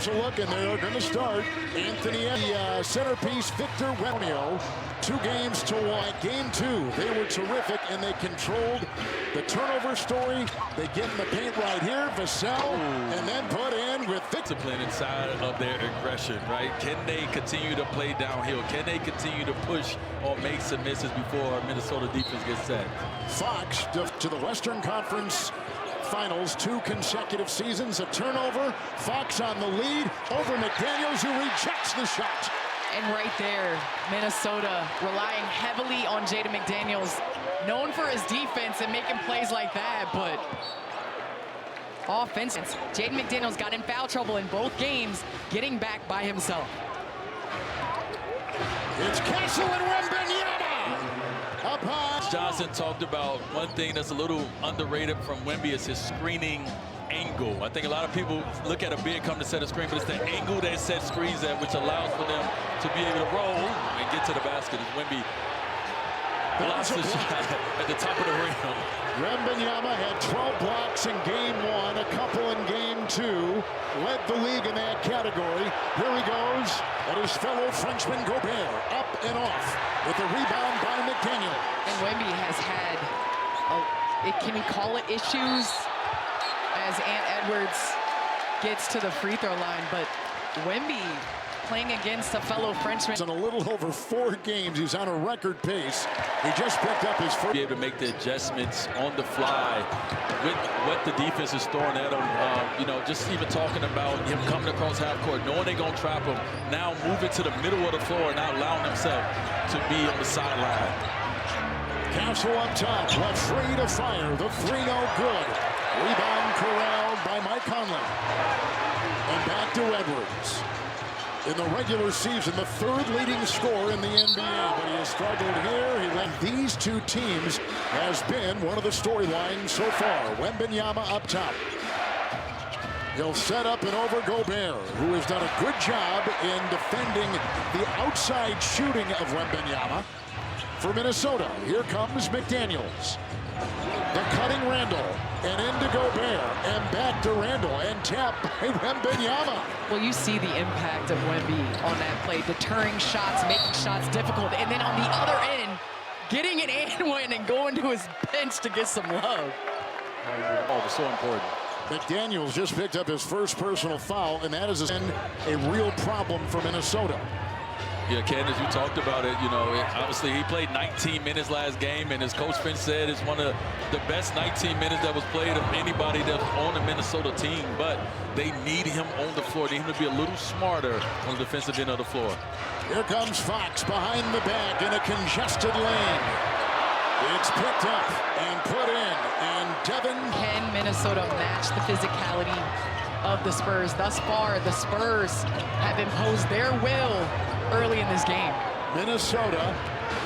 So look, and they are going to start. Anthony, the centerpiece, Victor Wembanyama. 2 games to 1. Game 2, they were terrific, and they controlled the turnover story. They get in the paint right here, Vassell, and then put in with discipline inside of their aggression, right? Can they continue to play downhill? Can they continue to push or make some misses before Minnesota defense gets set? Fox to the Western Conference Finals, 2 consecutive seasons. A turnover, Fox on the lead over McDaniels, who rejects the shot. And right there, Minnesota relying heavily on Jaden McDaniels, known for his defense and making plays like that, but offense. Jaden McDaniels got in foul trouble in both games, getting back by himself. It's Castle and Wembanyama. Up high. Johnson talked about one thing that's a little underrated from Wemby is his screening angle. I think a lot of people look at a big come to set a screen, but it's the angle that set screens at, which allows for them to be able to roll and get to the basket. As Wemby blocks the shot at the top of the rim. Wembanyama had 12 blocks in game 1, a couple in game 2, led the league in that category. Here he goes, and his fellow Frenchman Gobert up and off with the rebound by McDaniel. And Wemby has had, can we call it issues, as Ant Edwards gets to the free throw line, but Wemby playing against a fellow Frenchman. In a little over 4 games, he's on a record pace. He just picked up his first. Be able to make the adjustments on the fly with what the defense is throwing at him. You know, just even talking about him coming across half court, knowing they're going to trap him, now moving to the middle of the floor and not allowing himself to be on the sideline. Castle up top, left free to fire. The 3 no good. Rebound corralled by Mike Conley. And back to Edwards. In the regular season, the 3rd leading scorer in the NBA, but he has struggled here. He led these 2 teams has been one of the storylines so far. Wembanyama up top. He'll set up and over Gobert, who has done a good job in defending the outside shooting of Wembanyama. For Minnesota, here comes McDaniels. The cutting Randall, and into Gobert, and back to Randall, and tap by Wembanyama. Well, you see the impact of Wemby on that play, deterring shots, making shots difficult, and then on the other end, getting an and one and going to his bench to get some love. Oh, it's so important. McDaniels just picked up his first personal foul, and that is a real problem for Minnesota. Yeah, Ken, as you talked about it, you know, obviously he played 19 minutes last game, and as Coach Finch said, it's one of the best 19 minutes that was played of anybody that's on the Minnesota team, but they need him on the floor. They need him to be a little smarter on the defensive end of the floor. Here comes Fox behind the back in a congested lane. It's picked up and put in, and Devin. Can Minnesota match the physicality of the Spurs? Thus far, the Spurs have imposed their will early in this game. Minnesota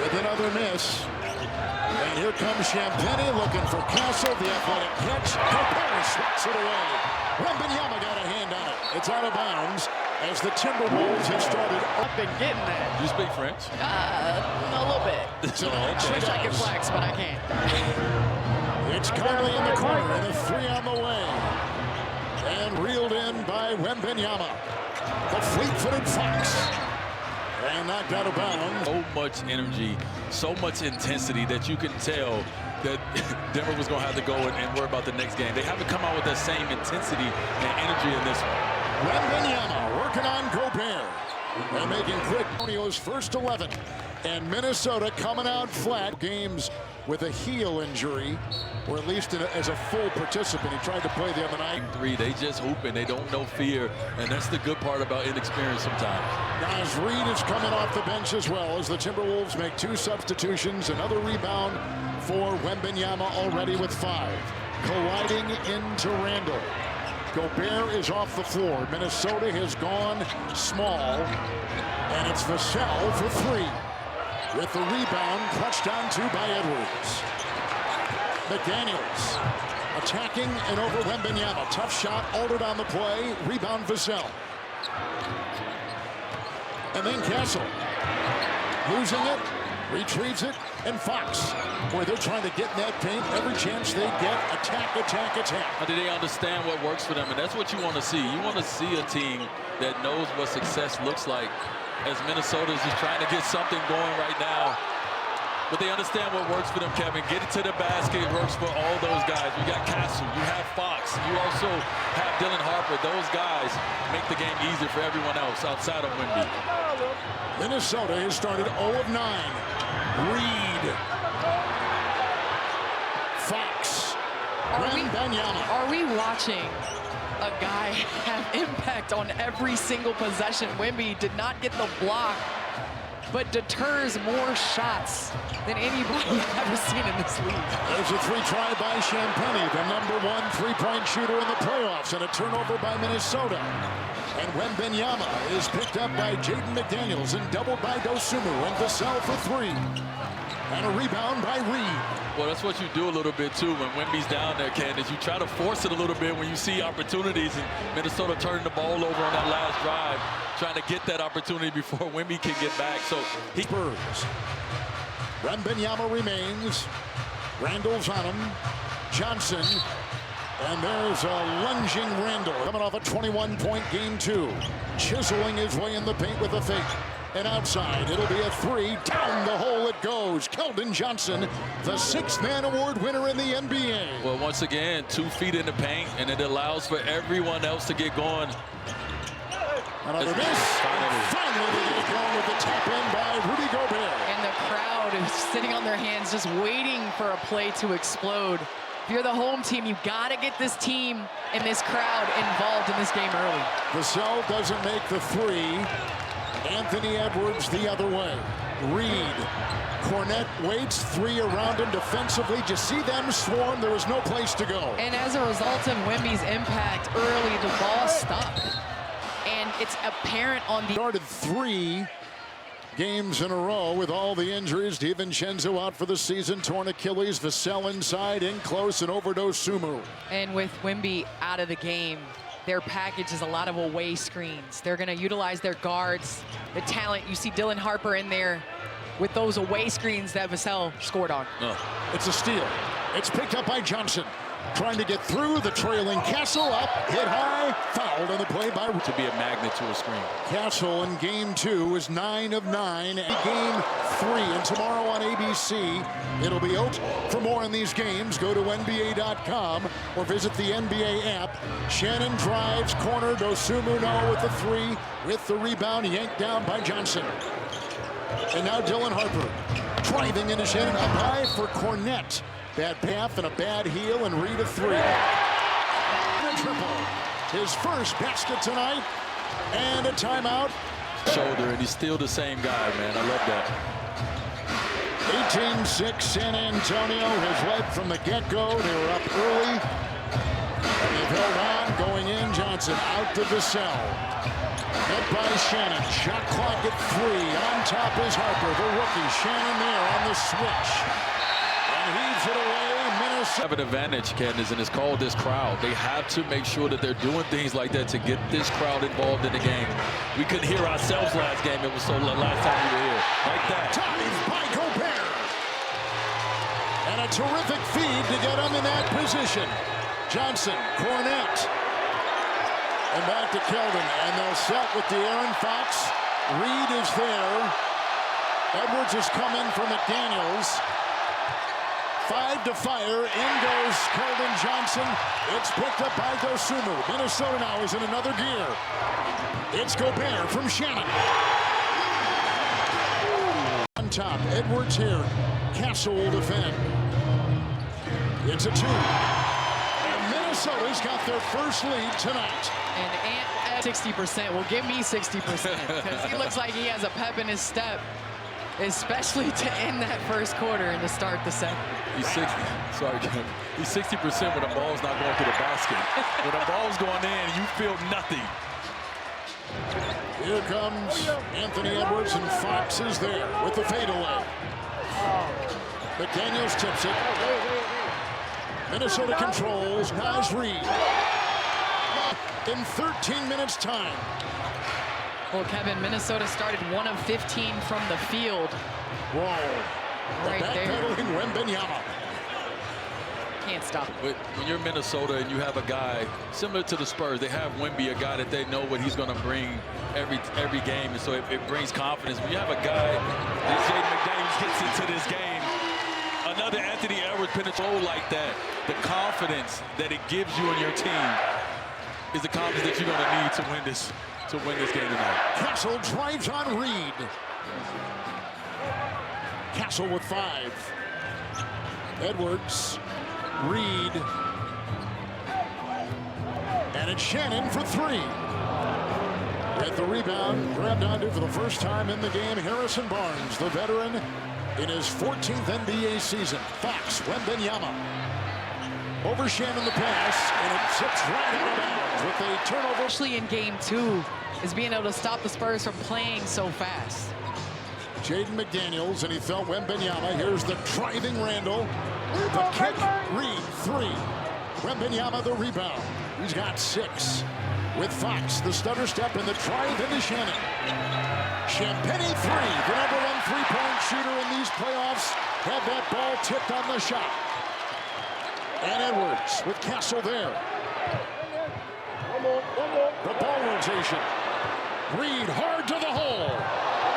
with another miss. And here comes Champagnie looking for Castle. The athletic catch. Gobert swats it away. Wembanyama got a hand on it. It's out of bounds as the Timberwolves have started up and getting that. Do you speak French? A little bit. So I wish I could flex, but I can't. It's Conley in the corner and a 3 on the way. And reeled in by Wembanyama. The fleet-footed Fox. And knocked out of bounds. So much energy, so much intensity that you can tell that Denver was going to have to go and worry about the next game. They haven't come out with that same intensity and energy in this one. Wembanyama working on Gobert. And making quick. Antonio's first 11. And Minnesota coming out flat. Games with a heel injury, or at least as a full participant. He tried to play the other night. 3, they just hooping. They don't know fear, and that's the good part about inexperience sometimes. Naz Reid is coming off the bench as well as the Timberwolves make 2 substitutions. Another rebound for Wembanyama already with 5. Colliding into Randall. Gobert is off the floor. Minnesota has gone small, and it's Vassell for 3. With the rebound clutched onto by Edwards. McDaniels attacking and over Wembanyama. Tough shot, altered on the play. Rebound Vassell. And then Castle losing it. Retrieves it, and Fox, where they're trying to get in that paint every chance they get. Attack, attack, attack. How do they understand what works for them? And that's what you want to see. You want to see a team that knows what success looks like, as Minnesota is just trying to get something going right now. But they understand what works for them, Kevin. Get it to the basket. It works for all those guys. You got Castle. You have Fox. You also have Dylan Harper. Those guys make the game easier for everyone else outside of Wemby. Minnesota has started 0 of 9. Reed. Fox. Wembanyama. Are we watching a guy have impact on every single possession? Wemby did not get the block, but deters more shots than anybody I've ever seen in this league. There's a 3-try by Champagnie, the #1 3-point shooter in the playoffs, and a turnover by Minnesota. And Wembanyama is picked up by Jaden McDaniels and doubled by Dosunmu, and Vassell for 3. And a rebound by Reed. Well, that's what you do a little bit, too, when Wemby's down there, Ken, is you try to force it a little bit when you see opportunities, and Minnesota turning the ball over on that last drive, trying to get that opportunity before Wemby can get back. So he Spurs. Wembanyama remains. Randall's on him. Johnson. And there's a lunging Randall coming off a 21-point game 2. Chiseling his way in the paint with a fake. And outside, it'll be a 3. Down the hole it goes. Keldon Johnson, the 6th-man award winner in the NBA. Well, once again, 2 feet in the paint, and it allows for everyone else to get going. Another miss. Finally, they get going with the tap in by Rudy Gobert. And the crowd is sitting on their hands just waiting for a play to explode. If you're the home team, you've got to get this team and this crowd involved in this game early. Vassell doesn't make the 3. Anthony Edwards the other way. Reed. Cornette waits, 3 around him defensively. Just see them swarm. There is no place to go. And as a result of Wemby's impact early, the ball stuck. And it's apparent on the... Started 3 games in a row with all the injuries. DiVincenzo out for the season, torn Achilles. Vassell inside, in close, and overdose Sumu. And with Wemby out of the game, their package is a lot of away screens. They're going to utilize their guards, the talent. You see Dylan Harper in there with those away screens that Vassell scored on. It's a steal. It's picked up by Johnson. Trying to get through the trailing Castle, up, hit high, fouled on the play by... To be a magnet to a screen. Castle in game 2 is 9 of 9, and game 3. And tomorrow on ABC, it'll be out. For more on these games, go to NBA.com or visit the NBA app. Shannon drives, corner, Dosunmu no with the 3, with the rebound, yanked down by Johnson. And now Dylan Harper driving into Shannon, up high for Cornette. Bad path and a bad heel, and Reed a 3. Triple. His first basket tonight, and a timeout. Shoulder, and he's still the same guy, man. I love that. 18-6 San Antonio has led from the get-go. They were up early. And they've held on, going in. Johnson out to Vassell. Met by Shannon. Shot clock at 3. On top is Harper, the rookie. Shannon there on the switch. Heaves it away. Minnesota Have an advantage, Candace, and it's called this crowd. They have to make sure that they're doing things like that to get this crowd involved in the game. We couldn't hear ourselves last game. It was so last time we were here. Like that. Tied by Gobert. And a terrific feed to get him in that position. Johnson, Cornette. And back to Keldon. And they'll set with De'Aaron Fox. Reed is there. Edwards has come in for McDaniels. 5 to fire. In goes Keldon Johnson. It's picked up by Dosunmu. Minnesota now is in another gear. It's Gobert from Shannon. On top, Edwards here. Castle will defend. It's a 2. And Minnesota's got their first lead tonight. And Ant at 60%. Well, give me 60%, because he looks like he has a pep in his step, especially to end that first quarter and to start the second. He's 60. Sorry, Ken. He's 60% when the ball's not going to the basket. When the ball's going in, you feel nothing. Here comes Anthony Edwards, and Fox is there with the fadeaway. McDaniels tips it. Minnesota controls. Naz Reed. In 13 minutes time. Well, Kevin, Minnesota started 1 of 15 from the field. Whoa. Right there. Backpedaling Wembanyama. Can't stop. When you're Minnesota and you have a guy similar to the Spurs, they have Wemby, a guy that they know what he's going to bring every game, and so it brings confidence. When you have a guy that Jaden McDaniels gets into this game, another Anthony Edwards penetration like that, the confidence that it gives you and your team is the confidence that you're going to need to win this game tonight. Castle drives on Reed. Castle with 5. Edwards, Reed, and it's Shannon for 3. At the rebound, grabbed onto for the first time in the game, Harrison Barnes, the veteran, in his 14th NBA season. Fox, Wembanyama. Over Shannon the pass, and it sits right out of bounds with a turnover. Especially in game 2, is being able to stop the Spurs from playing so fast. Jaden McDaniels, and he felt Wembanyama. Here's the driving Randall. The kick, Reed, 3. Wembanyama the rebound. He's got 6. With Fox, the stutter step and the drive into Shannon. Champagny 3, the #1 3-point shooter in these playoffs, had that ball tipped on the shot. And Edwards with Castle there. The ball rotation. Reed hard to the hole.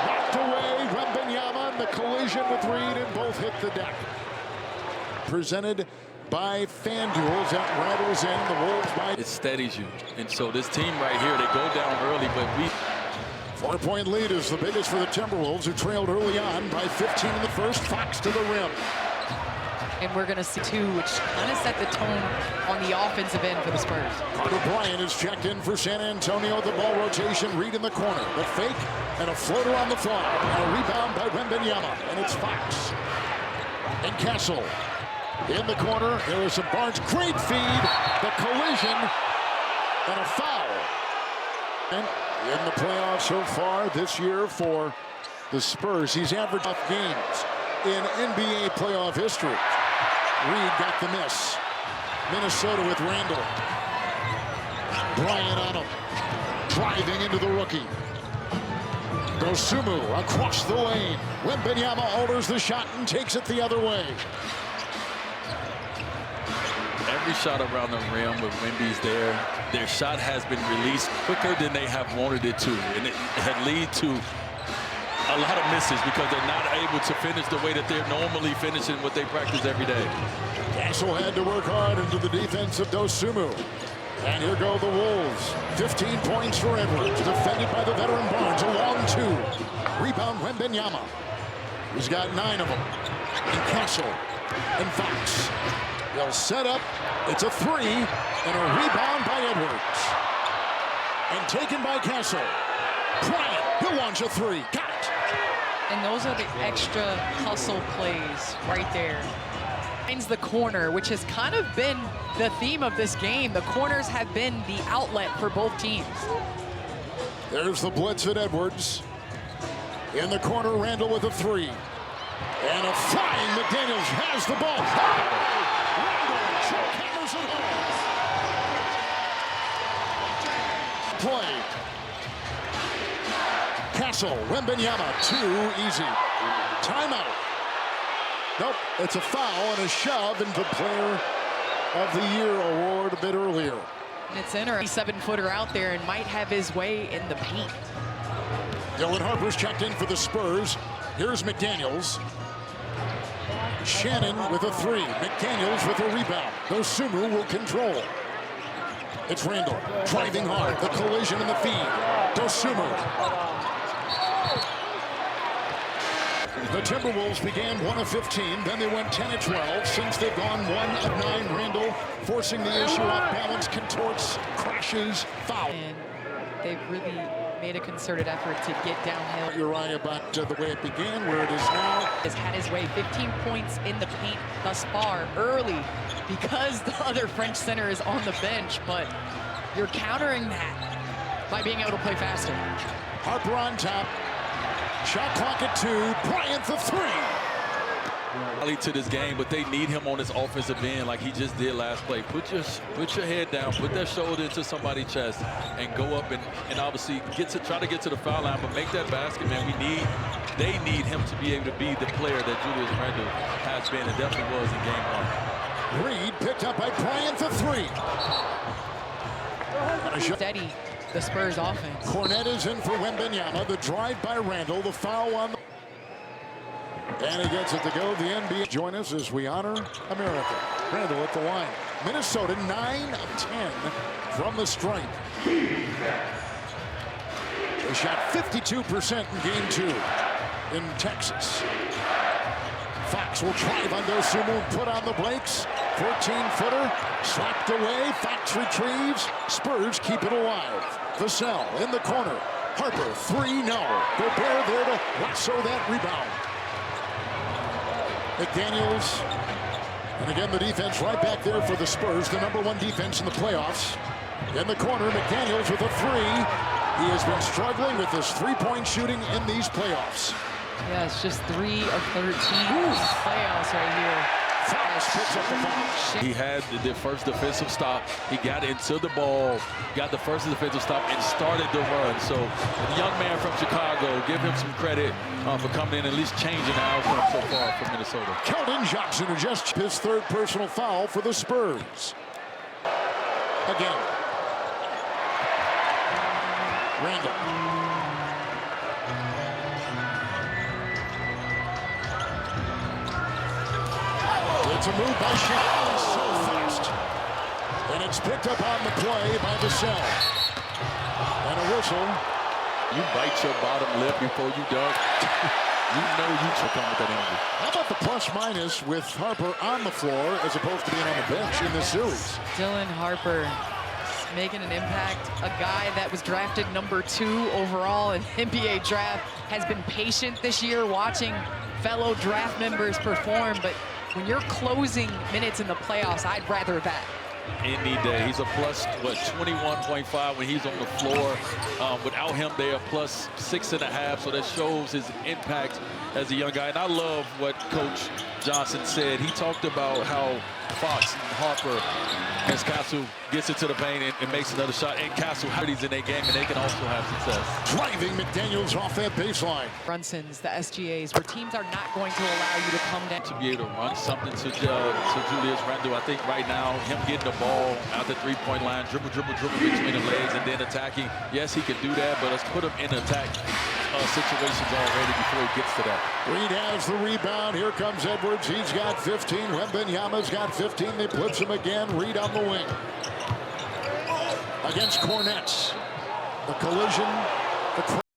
Knocked away, Wembanyama, and the collision with Reed, and both hit the deck. Presented by FanDuel, as that rattles in, the Wolves by... It steadies you, and so this team right here, they go down early, but we... 4-point lead is the biggest for the Timberwolves, who trailed early on by 15 in the first. Fox to the rim. And we're going to see 2, which kind of set the tone on the offensive end for the Spurs. Carter Bryant is checked in for San Antonio. The ball rotation, Reed in the corner. The fake and a floater on the fly. And a rebound by Wembanyama. And it's Fox. And Castle in the corner. Harrison Barnes, great feed. The collision and a foul. And in the playoffs so far this year for the Spurs, he's averaged off games in NBA playoff history. Reed got the miss. Minnesota with Randall. Bryant on him. Driving into the rookie. Dosumu across the lane. Wembanyama alters the shot and takes it the other way. Every shot around the rim with Wemby's there, their shot has been released quicker than they have wanted it to, and it had led to a lot of misses because they're not able to finish the way that they're normally finishing what they practice every day. Castle had to work hard into the defense of Dosumu. And here go the Wolves. 15 points for Edwards, defended by the veteran Barnes. A long 2. Rebound Wembanyama. He's got 9 of them. And Castle and Fox. They'll set up. It's a 3 and a rebound by Edwards. And taken by Castle. Bryant, he'll launch a 3. Got it. And those are the extra hustle plays right there. Finds the corner, which has kind of been the theme of this game. The corners have been the outlet for both teams. There's the blitz at Edwards. In the corner, Randall with a 3. And a flying McDaniels has the ball. Randall hammers it home. Play. Castle, Wembanyama, 2 easy. Timeout. Nope, it's a foul and a shove into Player of the Year award a bit earlier. And it's interesting, 7-footer out there and might have his way in the paint. Dylan Harper's checked in for the Spurs. Here's McDaniels. Shannon with a 3. McDaniels with a rebound. Dosumu will control. It's Randall driving hard. The collision in the feed. Dosumu. The Timberwolves began 1 of 15, then they went 10 of 12. Since they've gone 1 of 9, Randall forcing the issue off balance, contorts, crashes, foul. And they've really made a concerted effort to get downhill. You're right about the way it began, where it is now. Has had his way, 15 points in the paint thus far, early, because the other French center is on the bench, but you're countering that by being able to play faster. Harper on top. Shot clock at 2. Bryant the 3. To this game, but they need him on this offensive end like he just did last play. Put your head down, put that shoulder into somebody's chest, and go up and obviously try to get to the foul line, but make that basket, man. They need him to be able to be the player that Julius Randle has been and definitely was in game one. Reed picked up by Bryant for three. Steady the Spurs offense. Cornet is in for Wembanyama. The drive by Randle, the foul on the... And he gets it to go. The NBA join us as we honor America. Randle at the line. Minnesota 9 of 10 from the stripe. They shot 52% in game 2 in Texas. Fox will drive on Dosunmu, put on the brakes. 14-footer, slapped away. Fox retrieves. Spurs keep it alive. Vassell in the corner. Harper, 3, no. Gobert there to lasso that rebound. McDaniels, and again the defense right back there for the Spurs, the #1 defense in the playoffs. In the corner, McDaniels with a 3. He has been struggling with his three-point shooting in these playoffs. Yeah, it's just 3 of 13 in these playoffs right here. Fox picks up the foul. He had the first defensive stop. He got into the ball, got the first defensive stop, and started the run. So the young man from Chicago, give him some credit for coming in and at least changing the outcome so far for Minnesota. Keldon Johnson adjusts his 3rd personal foul for the Spurs. Again. Randle. It's a move by Shaq. So fast. And it's picked up on the play by Vassell. And a whistle. You bite your bottom lip before you dunk. You know you should come with that energy. How about the plus-minus with Harper on the floor as opposed to being on the bench in this series? Dylan Harper making an impact. A guy that was drafted #2 overall in NBA draft has been patient this year watching fellow draft members perform, but when you're closing minutes in the playoffs, I'd rather that. Any day. He's a plus, 21.5 when he's on the floor. Without him, they are plus 6.5, so that shows his impact as a young guy. And I love what Coach Johnson said. He talked about how Fox and Harper, as Castle gets into the paint and makes another shot, and Castle he's in their game, and they can also have success. Driving McDaniels off that baseline. Brunsons, the SGAs, where teams are not going to allow you to come down. To be able to run something to Julius Randle, I think right now, him getting the ball out the three-point line, dribble between the legs, and then attacking. Yes, he can do that, but let's put him in attack situations already before he gets to that. Reed has the rebound. Here comes Edwards. He's got 15. Wembanyama's got 15. They blitz him again. Reed on the wing. Against Cornet. The collision. The